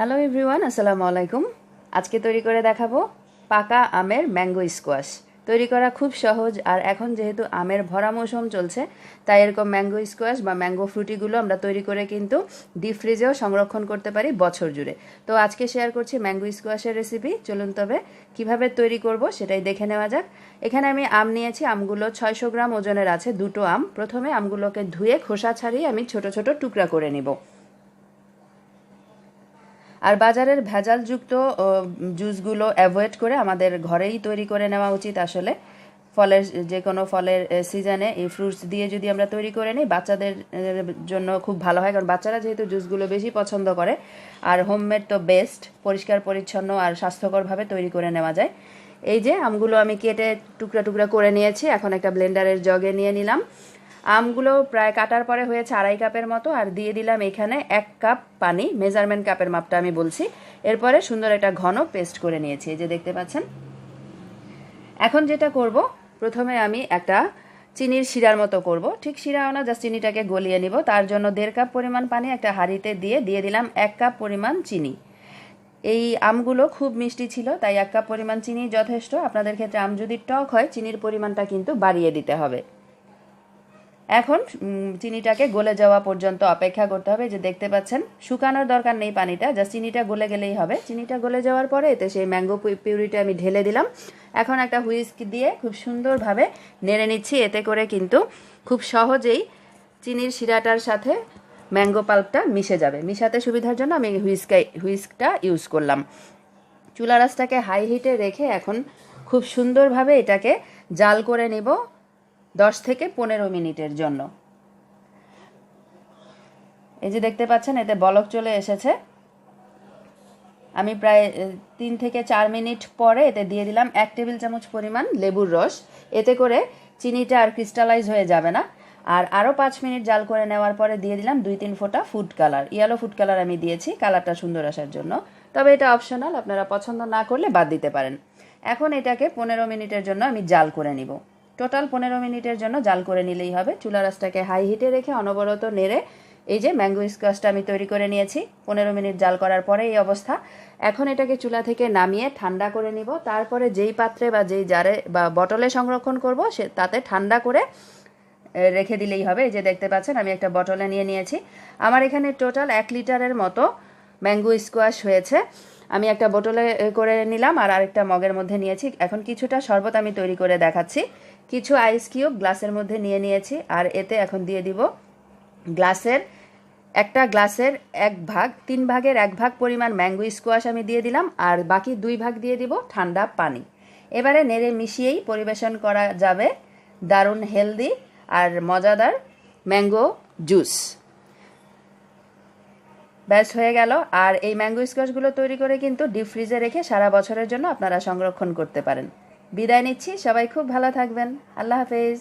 Hello everyone, আসসালামু আলাইকুম। আজকে তৈরি করে দেখাবো পাকা আমের ম্যাঙ্গো স্কোয়াশ। তৈরি করা খুব সহজ, আর এখন যেহেতু আমের ভরা মৌসুম চলছে, তাই এরকম ম্যাঙ্গো স্কোয়াশ বা ম্যাঙ্গো ফ্রুটিগুলো আমরা তৈরি করে কিন্তু ডিপ ফ্রিজেও সংরক্ষণ করতে পারি বছর জুড়ে। তো আজকে শেয়ার করছি ম্যাঙ্গো স্কোয়াশের রেসিপি। চলুন তবে কিভাবে তৈরি করব সেটাই দেখে নেওয়া যাক। এখানে আমি আম নিয়েছি, আমগুলো 600 গ্রাম ওজনের আছে, দুটো আম। প্রথমে আমগুলোকে ধুয়ে খোসা ছাড়িয়ে আমি ছোট ছোট টুকরা করে নিব। আর বাজারের ভেজালযুক্ত জুসগুলো অ্যাভয়েড করে আমাদের ঘরেই তৈরি করে নেওয়া উচিত। আসলে ফলের যে কোনো ফলের সিজনে এই ফ্রুটস দিয়ে যদি আমরা তৈরি করে নিই, বাচ্চাদের জন্য খুব ভালো হয়, কারণ বাচ্চারা যেহেতু জুসগুলো বেশি পছন্দ করে। আর হোমমেড তো বেস্ট, পরিষ্কার পরিচ্ছন্ন আর স্বাস্থ্যকরভাবে তৈরি করে নেওয়া যায়। এই যে আমগুলো আমি কেটে টুকরা টুকরা করে নিয়েছি, এখন একটা ব্লেন্ডারের জগে নিয়ে নিলাম। আমগুলো প্রায় কাটার পরে হয়েছে 2.5 কাপের মতো, আর দিয়ে দিলাম এখানে 1 কাপ পানি, মেজারমেন্ট কাপের মাপটা আমি বলছি। এরপরে সুন্দর একটা ঘন পেস্ট করে নিয়েছি, এই যে দেখতে পাচ্ছেন। এখন যেটা করব, প্রথমে আমি একটা চিনির শিরার মতো করব, ঠিক শিরাও না, জাস্ট চিনিটাকে গলিয়ে নিব। তার জন্য 1.5 কাপ পরিমাণ পানি একটা হাঁড়িতে দিয়ে দিলাম 1 কাপ পরিমাণ চিনি। এই আমগুলো খুব মিষ্টি ছিল, তাই 1 কাপ পরিমাণ চিনি যথেষ্ট। আপনাদের ক্ষেত্রে আম যদি টক হয়, চিনির পরিমাণটা কিন্তু বাড়িয়ে দিতে হবে। এখন চিনিটাকে গলে যাওয়া পর্যন্ত অপেক্ষা করতে হবে। যে দেখতে পাচ্ছেন, শুকানোর দরকার নেই পানিটা, জাস্ট চিনিটা গলে গেলেই হবে। চিনিটা গলে যাওয়ার পরে এতে সেই ম্যাঙ্গো পিউরিটা আমি ঢেলে দিলাম। এখন একটা হুইস্ক দিয়ে খুব সুন্দরভাবে নেড়ে নিচ্ছি। এতে করে কিন্তু খুব সহজেই চিনির শিরাটার সাথে ম্যাঙ্গো পাল্পটা মিশে যাবে। মিশাতে সুবিধার জন্য আমি হুইস্কটা ইউজ করলাম। চুলা রাসটাকে হাই হিটে রেখে এখন খুব সুন্দরভাবে এটাকে জাল করে নেব 10 থেকে 15 মিনিটের জন্য। এই যে দেখতে পাচ্ছেন, এতে বলক চলে এসেছে। আমি প্রায় 3 থেকে 4 মিনিট পরে এতে দিয়ে দিলাম 1 টেবিল চামচ পরিমাণ লেবুর রস। এতে করে চিনিটা আর ক্রিস্টালাইজ হয়ে যাবে না। আর আরও 5 মিনিট জাল করে নেওয়ার পরে দিয়ে দিলাম 2-3 ফোঁটা food colour, yellow food colour আমি দিয়েছি কালারটা সুন্দর আসার জন্য। তবে এটা অপশনাল, আপনারা পছন্দ না করলে বাদ দিতে পারেন। এখন এটাকে 15 মিনিটের জন্য আমি জাল করে নিব। টোটাল 15 মিনিটের জন্য জাল করে নিলেই হবে। চুলা রাসটাকে হাই হিটে রেখে অনবরত নেড়ে এই যে ম্যাঙ্গো স্কোয়াশটা আমি তৈরি করে নিয়েছি। 15 মিনিট জাল করার পরে এই অবস্থা। এখন এটাকে চুলা থেকে নামিয়ে ঠান্ডা করে নিব। তারপরে যেই পাত্রে বা যেই জারে বা বটলে সংরক্ষণ করব, তাতে ঠান্ডা করে রেখে দিলেই হবে। এই যে দেখতে পাচ্ছেন, আমি একটা বটলে নিয়ে নিয়েছি। আমার এখানে টোটাল 1 লিটারের মতো ম্যাঙ্গো স্কোয়াশ হয়েছে। আমি একটা বোতলে করে নিলাম আর আরেকটা মগের মধ্যে নিয়েছি। এখন কিছুটা শরবত আমি তৈরি করে দেখাচ্ছি। কিছু আইস কিউব গ্লাসের মধ্যে নিয়ে নিয়েছি, আর এতে এখন দিয়ে দিব একটা গ্লাসের 3 ভাগের 1 ভাগ পরিমাণ ম্যাঙ্গো স্কোয়াশ আমি দিয়ে দিলাম, আর বাকি 2 ভাগ দিয়ে দিব ঠান্ডা পানি। এবারে নেড়ে মিশিয়েই পরিবেশন করা যাবে দারুণ হেলদি আর মজাদার ম্যাঙ্গো জুস। ব্যাস হয়ে গেল। আর এই ম্যাঙ্গো স্কোয়াশগুলো তৈরি করে কিন্তু ডিপ ফ্রিজে রেখে সারা বছরের জন্য আপনারা সংরক্ষণ করতে পারেন। বিদায় নিচ্ছি, সবাই খুব ভালো থাকবেন। আল্লাহ হাফেজ।